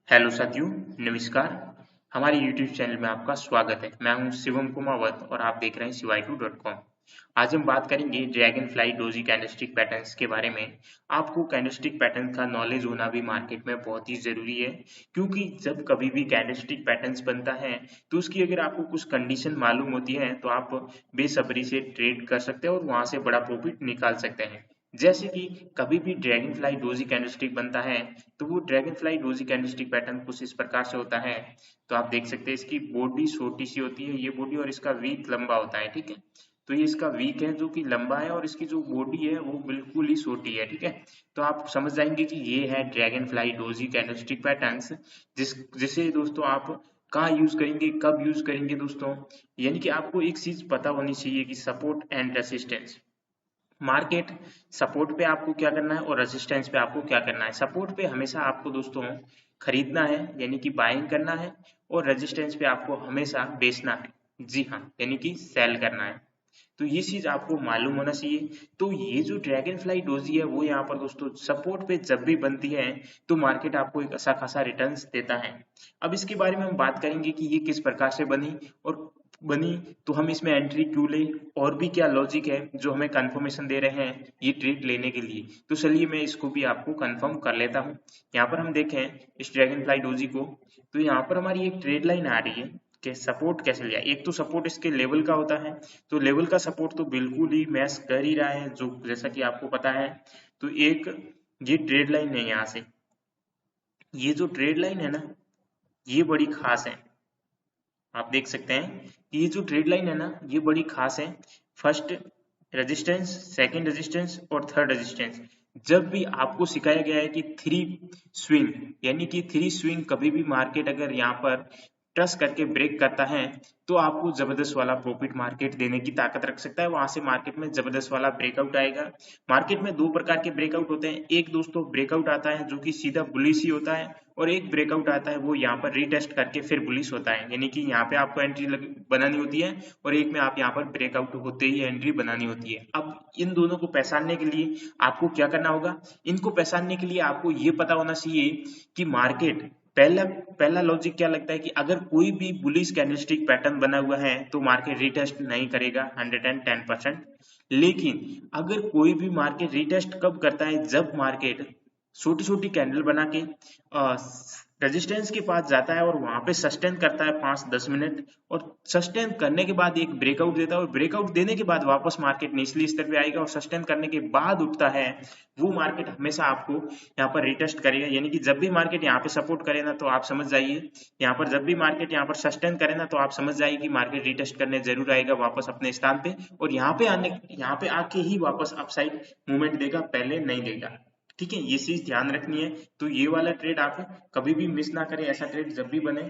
Hello साथियों, नमस्कार। हमारे YouTube चैनल में आपका स्वागत है। मैं हूं शिवम कुमावत और आप देख रहे हैं शिवाई2.com। आज हम बात करेंगे dragon fly doji candlestick patterns के बारे में। आपको कैंडलस्टिक पैटर्न का नॉलेज होना भी मार्केट में बहुत ही जरूरी है, क्योंकि जब कभी भी कैंडलस्टिक पैटर्न्स बनता है तो उसकी अगर आपको कुछ कंडीशन मालूम होती है तो आप बेसब्री से ट्रेड कर सकते हैं और वहां से बड़ा प्रॉफिट निकाल सकते हैं। जैसे कि कभी भी ड्रैगन फ्लाई डोजी कैंडलस्टिक बनता है तो वो dragon fly doji candlestick pattern कुछ इस प्रकार से होता है। तो आप देख सकते हैं इसकी बॉडी छोटी सी होती है, ये बॉडी, और इसका वीक लंबा होता है। ठीक है, तो ये इसका वीक है जो कि लंबा है, और इसकी जो बॉडी है वो बिल्कुल ही छोटी है। ठीक है, तो आप समझ जाएंगे कि ये है dragon fly doji candlestick patterns. जिसे दोस्तों आप कहाँ यूज करेंगे, कब यूज करेंगे दोस्तों, यानी कि आपको एक चीज पता होनी चाहिए कि support and resistance. Market support पे आपको क्या करना है और रेजिस्टेंस पे आपको क्या करना है। सपोर्ट पे हमेशा आपको दोस्तों खरीदना है, यानी कि बाइंग करना है, और रेजिस्टेंस पे आपको हमेशा बेचना है। जी हाँ, यानी कि सेल करना है। तो ये चीज आपको मालूम होना चाहिए। तो ये जो ड्रैगन फ्लाई डोजी है वो यहाँ पर दोस्तों सपोर्ट पे जब भी बनती है तो मार्केट आपको एक अच्छा खासा रिटर्न्स देता है। अब इसके बारे में हम बात करेंगे कि ये किस प्रकार से बनी, और बनी तो हम इसमें एंट्री क्यों ले, और भी क्या लॉजिक है जो हमें कंफर्मेशन दे रहे हैं ये ट्रेड लेने के लिए। तो चलिए मैं इसको भी आपको कंफर्म कर लेता हूँ। यहाँ पर हम देखें इस ड्रैगन फ्लाई डोजी को, तो यहाँ पर हमारी एक ट्रेड लाइन आ रही है कि सपोर्ट कैसे लिया। एक तो सपोर्ट इसके लेवल का होता है, तो लेवल का सपोर्ट तो बिल्कुल ही मैच कर ही रहा है, जो जैसा कि आपको पता है। तो एक ये ट्रेड लाइन है, यहाँ से ये जो ट्रेड लाइन है ना, ये बड़ी खास है। आप देख सकते हैं कि ये जो ट्रेड लाइन है ना, ये बड़ी खास है। फर्स्ट रेजिस्टेंस, सेकंड रेजिस्टेंस और थर्ड रेजिस्टेंस। जब भी आपको सिखाया गया है कि थ्री स्विंग, यानी कि थ्री स्विंग, कभी भी मार्केट अगर यहाँ पर टच करके ब्रेक करता है तो आपको जबरदस्त वाला प्रॉफिट मार्केट देने की ताकत रख सकता है। वहां से मार्केट में जबरदस्त वाला ब्रेकआउट आएगा। मार्केट में दो प्रकार के ब्रेकआउट होते हैं। एक दोस्तों ब्रेकआउट आता है जो कि सीधा बुलिश ही होता है, और एक ब्रेकआउट आता है वो यहाँ पर रीटेस्ट करके फिर बुलिश होता है, यानी कि यहाँ पे आपको एंट्री बनानी होती है, और एक में आप यहाँ पर ब्रेकआउट होते ही एंट्री बनानी होती है। अब इन दोनों को पहचानने के लिए आपको क्या करना होगा, इनको पहचानने के लिए आपको ये पता होना चाहिए कि मार्केट, पहला पहला लॉजिक क्या लगता है कि अगर कोई भी बुलिश कैंडलस्टिक पैटर्न बना हुआ है तो मार्केट रीटेस्ट नहीं करेगा 110%। लेकिन अगर कोई भी मार्केट रीटेस्ट कब करता है, जब मार्केट छोटी छोटी कैंडल बना के रेजिस्टेंस के पास जाता है और वहां पे सस्टेन करता है 5-10 मिनट, और सस्टेन करने के बाद एक ब्रेकआउट देता है, और ब्रेकआउट देने के बाद वापस मार्केट निचली स्तर पे आएगा और सस्टेन करने के बाद उठता है। वो मार्केट हमेशा आपको यहाँ पर रिटेस्ट करेगा, यानी कि जब भी मार्केट यहाँ पे सपोर्ट करे ना तो आप समझ जाइए, यहाँ पर जब भी मार्केट यहाँ पर सस्टेन करे ना तो आप समझ जाइए कि मार्केट रिटेस्ट करने जरूर आएगा वापस अपने स्थान पे, और यहाँ पे आके ही वापस अपसाइड मूवमेंट देगा, पहले नहीं देगा। ठीक है, ये चीज ध्यान रखनी है। तो ये वाला ट्रेड आप कभी भी मिस ना करें, ऐसा ट्रेड जब भी बने।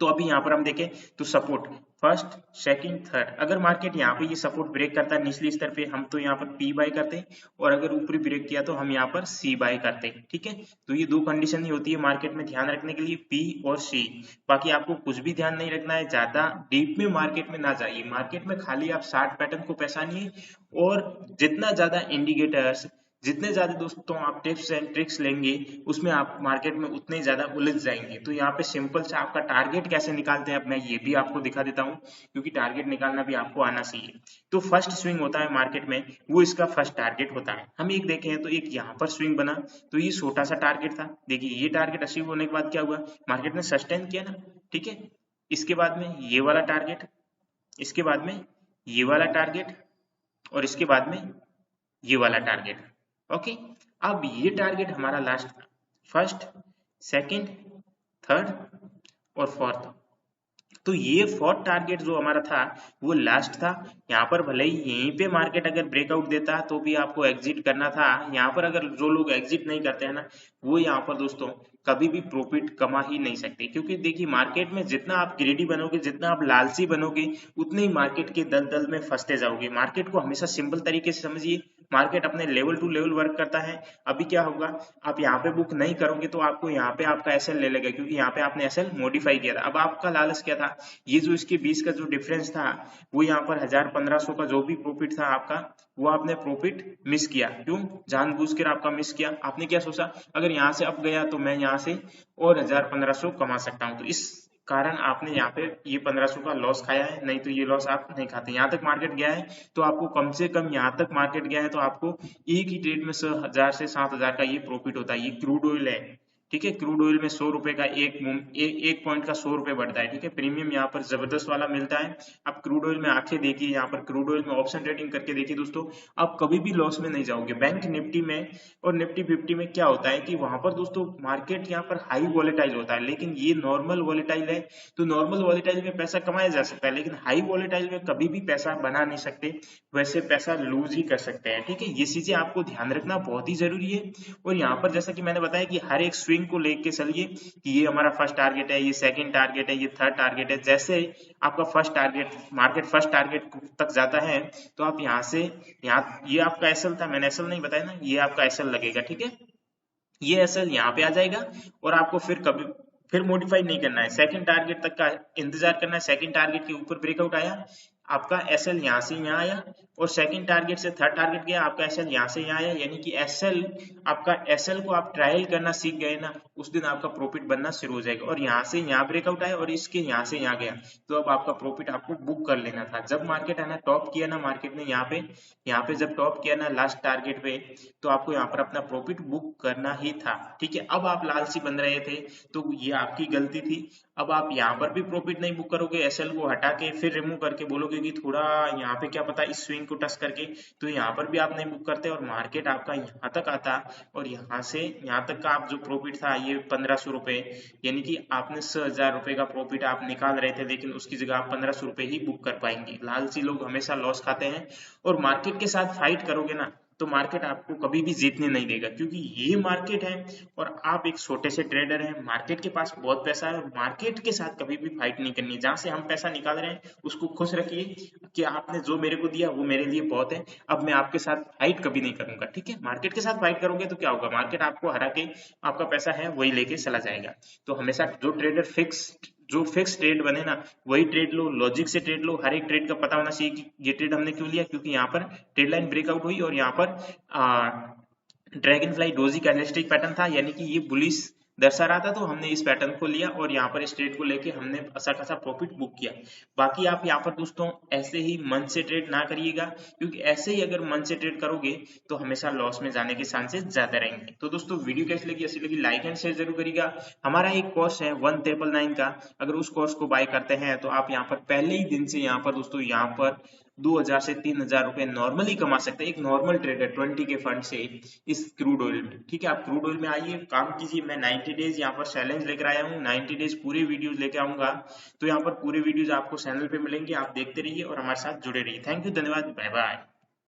तो अभी यहाँ पर हम देखें तो सपोर्ट फर्स्ट, सेकंड, थर्ड, अगर मार्केट यहाँ पे ये सपोर्ट ब्रेक करता है निचली स्तर पे, हम तो यहाँ पर पी बाय करते हैं, और अगर ऊपरी ब्रेक किया तो हम यहाँ पर सी बाय करते हैं। ठीक है, तो ये दो कंडीशन ही होती है मार्केट में ध्यान रखने के लिए, पी और सी। बाकी आपको कुछ भी ध्यान नहीं रखना है, ज्यादा डीप में मार्केट में ना जाइए। मार्केट में खाली आप चार्ट पैटर्न को पहचानिए, और जितना ज्यादा इंडिकेटर्स, जितने ज्यादा दोस्तों आप टिप्स एंड ट्रिक्स लेंगे उसमें आप मार्केट में उतने ज्यादा उलझ जाएंगे। तो यहाँ पे सिंपल से आपका टारगेट कैसे निकालते हैं अब मैं ये भी आपको दिखा देता हूँ, क्योंकि टारगेट निकालना भी आपको आना चाहिए। तो फर्स्ट स्विंग होता है मार्केट में, वो इसका फर्स्ट टारगेट होता है। हम एक देखें तो एक यहाँ पर स्विंग बना, तो ये छोटा सा टारगेट था। देखिए ये टारगेट अचीव होने के बाद क्या हुआ, मार्केट ने सस्टेन किया ना। ठीक है, इसके बाद में ये वाला टारगेट, इसके बाद में ये वाला टारगेट, और इसके बाद में ये वाला टारगेट। ओके, अब ये टारगेट हमारा लास्ट था, फर्स्ट, सेकंड, थर्ड और फोर्थ। तो ये फोर्थ टारगेट जो हमारा था वो लास्ट था। यहाँ पर भले ही यहीं पे मार्केट अगर ब्रेकआउट देता तो भी आपको एग्जिट करना था। यहाँ पर अगर जो लोग एग्जिट नहीं करते हैं ना, वो यहाँ पर दोस्तों कभी भी प्रॉफिट कमा ही नहीं सकते, क्योंकि देखिए मार्केट में जितना आप ग्रेडी बनोगे, जितना आप लालची बनोगे, उतने ही मार्केट के दलदल में फंसते जाओगे। मार्केट को हमेशा सिंपल तरीके से समझिए, मार्केट अपने लेवल टू लेवल वर्क करता है। अभी क्या होगा, आप यहाँ पे बुक नहीं करोगे तो आपको यहाँ पे आपका एसएल ले लेगा, क्योंकि यहाँ पे आपने एसएल मॉडिफाई किया था। अब आपका लालच क्या था, ये जो इसके बीच का जो डिफरेंस था, वो यहाँ पर 1000-1500 का जो भी प्रॉफिट था आपका, वो आपने प्रॉफिट मिस किया। क्यों, जानबूझकर आपका मिस किया। आपने क्या सोचा, अगर यहाँ से अप गया तो मैं यहाँ से और 1000-1500 कमा सकता हूँ, तो इस कारण आपने यहाँ पे ये 1500 का लॉस खाया है। नहीं तो ये लॉस आप नहीं खाते। यहाँ तक मार्केट गया है तो आपको कम से कम, यहाँ तक मार्केट गया है तो आपको एक ही ट्रेड में 6000 से 7000 का ये प्रॉफिट होता है। ये क्रूड ऑयल है, ठीक है। क्रूड ऑयल में 100 रुपए का एक पॉइंट का 100 रुपए बढ़ता है, ठीक है। प्रीमियम यहाँ पर जबरदस्त वाला मिलता है। आप क्रूड ऑयल में आके देखिए, यहाँ पर क्रूड ऑयल में ऑप्शन ट्रेडिंग करके देखिए दोस्तों, आप कभी भी लॉस में नहीं जाओगे। बैंक निफ्टी में और निफ्टी 50 में क्या होता है कि वहां पर दोस्तों मार्केट यहाँ पर हाई वॉलेटाइल होता है, लेकिन ये नॉर्मल वॉलेटाइल है। तो नॉर्मल वॉलेटाइल में पैसा कमाया जा सकता है, लेकिन हाई वॉलेटाइल में कभी भी पैसा बना नहीं सकते, वैसे पैसा लूज ही कर सकते हैं, ठीक है। ये चीजें आपको ध्यान रखना बहुत ही जरूरी है। और यहाँ पर जैसा कि मैंने बताया कि हर एक स्विंग को लेके चलिए कि ये हमारा फर्स्ट टारगेट है, ये सेकंड टारगेट है, ये थर्ड टारगेट है। जैसे आपका first target, market first target तक जाता है तो आप यहाँ से, यहाँ ये आपका एसएल था, मैंने एसएल नहीं बताया ना, ये आपका एसएल लगेगा, ठीक है। ये एसएल यहाँ पे आ जाएगा और आपको फिर मॉडिफाई नहीं करना है, सेकंड टारगेट तक का इंतजार करना है। सेकंड टारगेट के ऊपर ब्रेकआउट आया, आपका एसएल यहाँ से यहाँ आया, और सेकंड टारगेट से थर्ड टारगेट गया, आपका एसएल यहाँ से यहाँ आया। यानी कि एसएल, आपका एसएल को आप ट्रायल करना सीख गए ना, उस दिन आपका प्रॉफिट बनना शुरू हो जाएगा। और यहाँ से यहाँ ब्रेकआउट आया और इसके यहाँ से यहाँ गया, तो अब आपका प्रॉफिट आपको बुक कर लेना था। जब मार्केट है ना टॉप किया ना, मार्केट ने यहाँ पे जब टॉप किया ना लास्ट टारगेट पे, तो आपको यहाँ पर अपना प्रॉफिट बुक करना ही था, ठीक है। अब आप लालची बन रहे थे तो ये आपकी गलती थी। अब आप यहाँ पर भी प्रॉफिट नहीं बुक करोगे, एसएल को हटा के फिर रिमूव करके बोलोगे कि थोड़ा यहाँ पे क्या पता इस स्विंग को टच करके, तो यहाँ पर भी आप नहीं बुक करते और मार्केट आपका यहाँ तक आता, और यहाँ से यहाँ तक का आप जो प्रॉफिट था ये 1500 रुपए, यानी कि आपने 6000 रुपए का प्रॉफिट आप निकाल रहे थे, लेकिन उसकी जगह आप 1500 रुपए ही बुक कर पाएंगे। लालची लोग हमेशा लॉस खाते हैं, और मार्केट के साथ फाइट करोगे ना तो मार्केट आपको कभी भी जीतने नहीं देगा, क्योंकि ये मार्केट है और आप एक छोटे से ट्रेडर हैं। मार्केट के पास बहुत पैसा है और मार्केट के साथ कभी भी फाइट नहीं करनी। जहां से हम पैसा निकाल रहे हैं उसको खुश रखिए कि आपने जो मेरे को दिया वो मेरे लिए बहुत है, अब मैं आपके साथ फाइट कभी नहीं करूंगा, ठीक है। मार्केट के साथ फाइट करोगे तो क्या होगा, मार्केट आपको हरा के आपका पैसा है वही लेके चला जाएगा। तो हमेशा जो फिक्स ट्रेड बने ना वही ट्रेड लो, लॉजिक से ट्रेड लो। हर एक ट्रेड का पता होना चाहिए कि ये ट्रेड हमने क्यों लिया, क्योंकि यहाँ पर ट्रेड लाइन ब्रेकआउट हुई और यहाँ पर dragon fly doji candlestick pattern था, यानी कि ये बुलिश दर्शा रहा था, तो हमने इस पैटर्न को लिया और यहाँ पर इस ट्रेड को लेके हमने अच्छा खासा प्रॉफिट बुक किया। बाकी आप यहाँ पर दोस्तों ऐसे ही मन से ट्रेड ना करिएगा, क्योंकि ऐसे ही अगर मन से ट्रेड करोगे तो हमेशा लॉस में जाने के चांसेस ज्यादा रहेंगे। तो दोस्तों वीडियो कैसी लगी, ऐसी लगी लाइक एंड शेयर जरूर करिएगा। हमारा एक कोर्स है 1999 का, अगर उस कोर्स को बाय करते हैं तो आप यहाँ पर पहले ही दिन से यहाँ पर दोस्तों यहाँ पर 2000 से 3000 रुपए नॉर्मली कमा सकते हैं, एक नॉर्मल ट्रेडर 20 के फंड से इस क्रूड ऑयल में, ठीक है। आप क्रूड ऑयल में आइए, काम कीजिए। मैं 90 डेज यहाँ पर चैलेंज लेकर आया हूँ, 90 डेज पूरे वीडियोस लेके आऊंगा, तो यहाँ पर पूरे वीडियोस आपको चैनल पे मिलेंगे, आप देखते रहिए और हमारे साथ जुड़े रहिए। थैंक यू, धन्यवाद, बाय बाय।